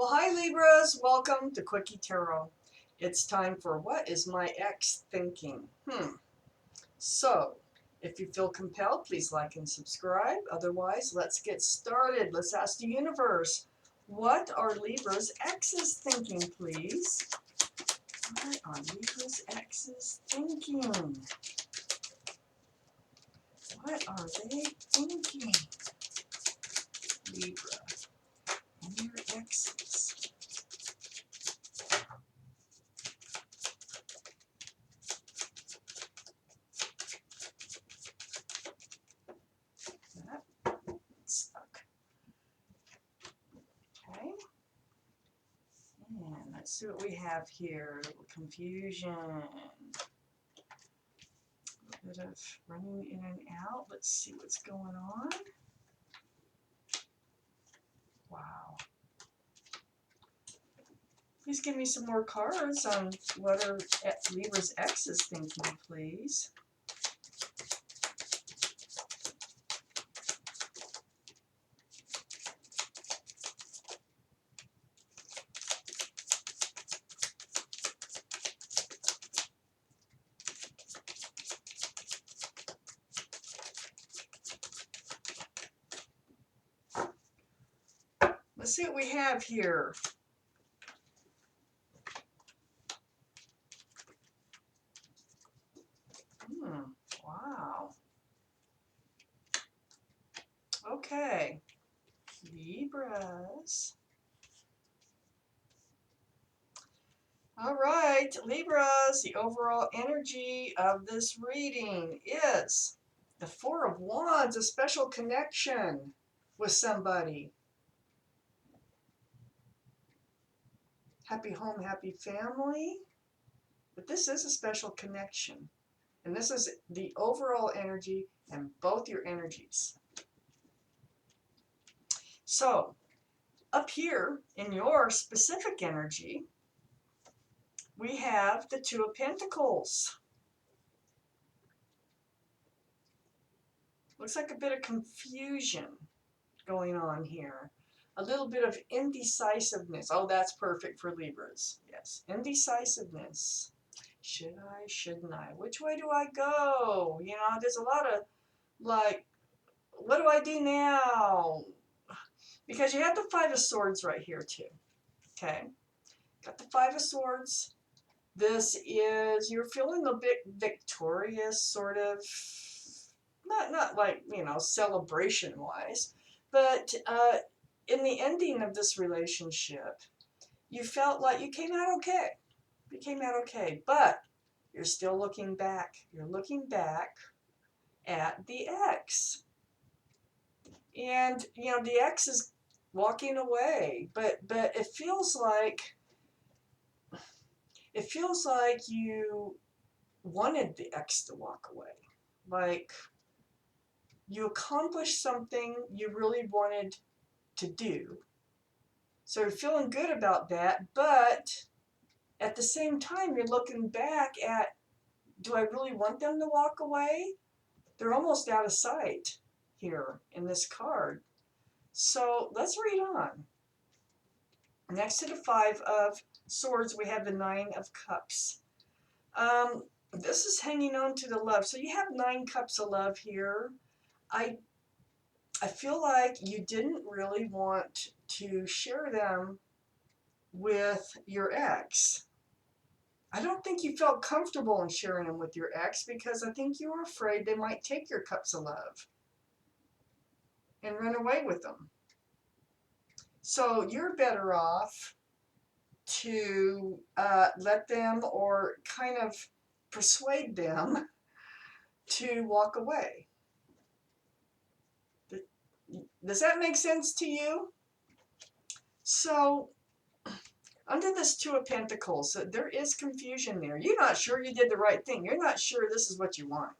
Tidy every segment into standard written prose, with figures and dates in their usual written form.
Well, hi Libras, welcome to Quickie Tarot. It's time for What is My Ex Thinking? So, if you feel compelled, please like and subscribe. Otherwise, let's get started. Let's ask the universe, what are Libra's exes thinking, please? What are Libra's exes thinking? What are they thinking? Libra and your exes. Stuck. Okay. And let's see what we have here. Confusion. A bit of running in and out. Let's see what's going on. Wow. Please give me some more cards on what are Libra's exes thinking, please. Let's see what we have here. Wow. Okay. Libras. All right, Libras, the overall energy of this reading is the Four of Wands, a special connection with somebody. Happy home, happy family. But this is a special connection. And this is the overall energy and both your energies. So, up here in your specific energy, we have the Two of Pentacles. Looks like a bit of confusion going on here. A little bit of indecisiveness. Oh, that's perfect for Libras. Yes, indecisiveness. Should I, shouldn't I? Which way do I go? You know, there's a lot of like, what do I do now? Because you have the Five of Swords right here too. Okay, got the Five of Swords. This is, you're feeling a bit victorious, sort of. Not like, you know, celebration wise, but in the ending of this relationship, you felt like you came out okay. You came out okay, but you're still looking back. You're looking back at the ex. And, you know, the ex is walking away, but it feels like you wanted the ex to walk away. Like you accomplished something you really wanted to do. So you're feeling good about that, but at the same time, you're looking back at, do I really want them to walk away? They're almost out of sight here in this card. So let's read on. Next to the Five of Swords, we have the Nine of Cups. This is hanging on to the love. So you have 9 cups of love here. I feel like you didn't really want to share them with your ex. I don't think you felt comfortable in sharing them with your ex because I think you were afraid they might take your cups of love and run away with them. So you're better off to let them, or kind of persuade them to walk away. Does that make sense to you? So under this Two of Pentacles, there is confusion there. You're not sure you did the right thing. You're not sure this is what you want.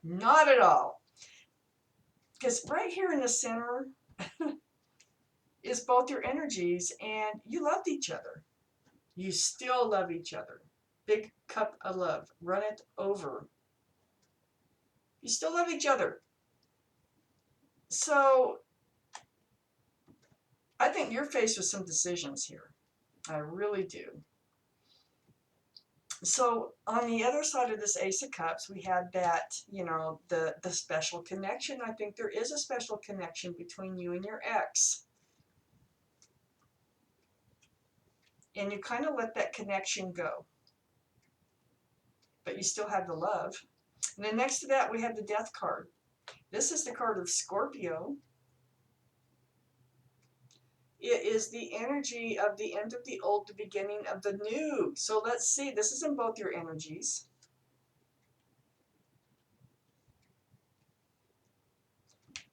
Not at all. Because right here in the center is both your energies, and you loved each other. You still love each other. Big cup of love. Run it over. You still love each other. So I think you're faced with some decisions here. I really do. So on the other side of this Ace of Cups, we had that, you know, the special connection. I think there is a special connection between you and your ex. And you kind of let that connection go. But you still have the love. And then next to that, we have the Death card. This is the card of Scorpio. It is the energy of the end of the old, the beginning of the new. So let's see, this is in both your energies.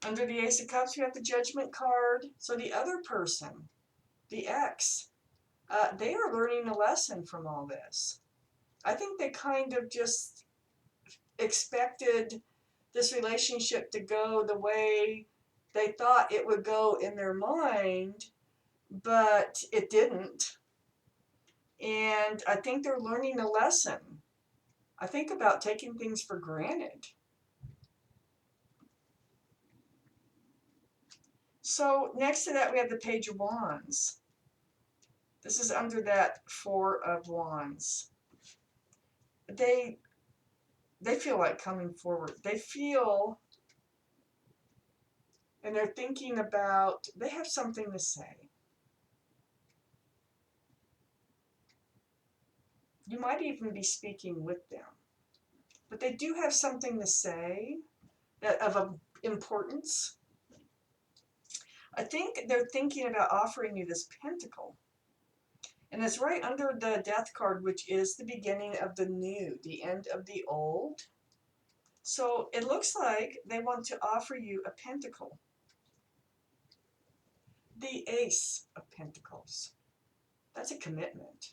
Under the Ace of Cups, you have the Judgment card. So the other person, the ex, they are learning a lesson from all this. I think they kind of just expected this relationship to go the way they thought it would go in their mind, but it didn't. And I think they're learning a lesson. I think about taking things for granted. So next to that, we have the Page of Wands. This is under that Four of Wands. They feel like coming forward. They feel, and they're thinking about, they have something to say. You might even be speaking with them. But they do have something to say of importance. I think they're thinking about offering you this pentacle. And it's right under the Death card, which is the beginning of the new, the end of the old. So it looks like they want to offer you a pentacle. The Ace of Pentacles. That's a commitment.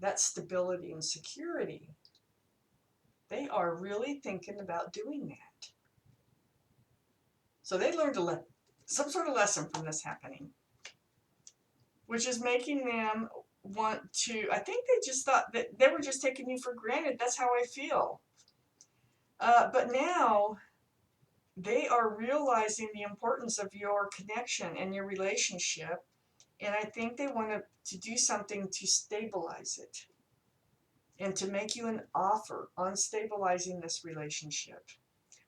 That's stability and security. They are really thinking about doing that. So they learned some sort of lesson from this happening, which is making them want to, I think they just thought that they were just taking you for granted. That's how I feel. But now they are realizing the importance of your connection and your relationship. And I think they want to do something to stabilize it and to make you an offer on stabilizing this relationship.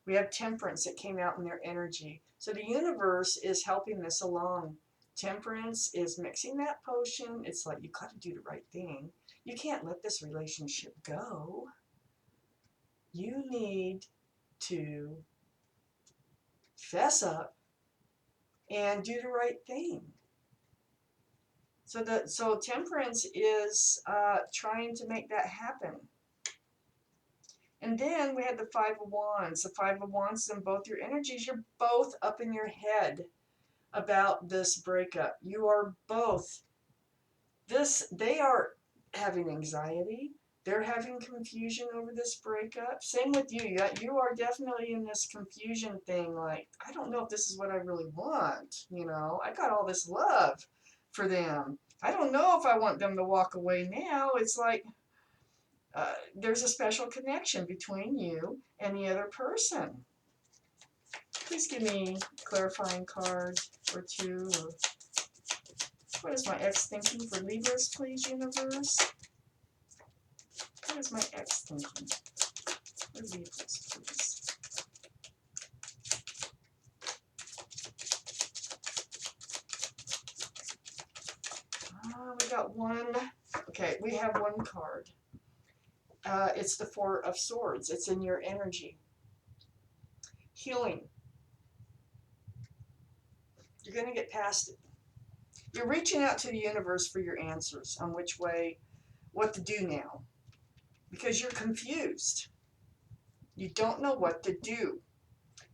We have Temperance that came out in their energy. So the universe is helping this along. Temperance is mixing that potion. It's like, you got to do the right thing. You can't let this relationship go. You need to fess up and do the right thing. So Temperance is trying to make that happen. And then we had the Five of Wands. The Five of Wands is in both your energies. You're both up in your head about this breakup. You are both. They are having anxiety. They're having confusion over this breakup. Same with you. You are definitely in this confusion thing. Like, I don't know if this is what I really want. You know, I got all this love for them. I don't know if I want them to walk away now. It's like there's a special connection between you and the other person. Please give me a clarifying card or two. Or what is my ex thinking for Libras, please, universe? What is my ex thinking for Libras, please? We got one. Okay, we have one card. It's the Four of Swords. It's in your energy. Healing. You're going to get past it. You're reaching out to the universe for your answers on which way, what to do now. Because you're confused. You don't know what to do.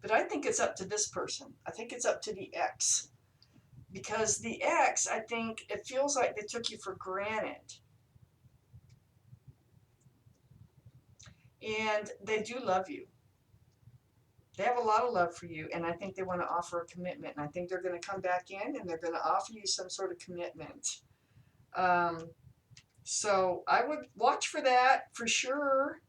But I think it's up to this person. I think it's up to the ex. Because the ex, I think, it feels like they took you for granted. And they do love you. They have a lot of love for you, and I think they want to offer a commitment. And I think they're going to come back in, and they're going to offer you some sort of commitment. So I would watch for that for sure.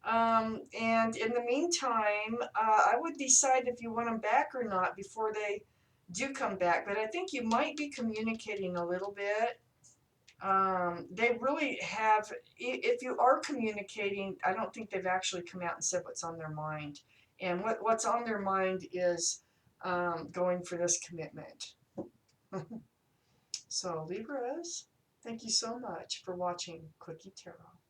And in the meantime, I would decide if you want them back or not before they do come back, but I think you might be communicating a little bit. They really have, if you are communicating, I don't think they've actually come out and said what's on their mind. And what's on their mind is going for this commitment. So Libras, thank you so much for watching Quickie Tarot.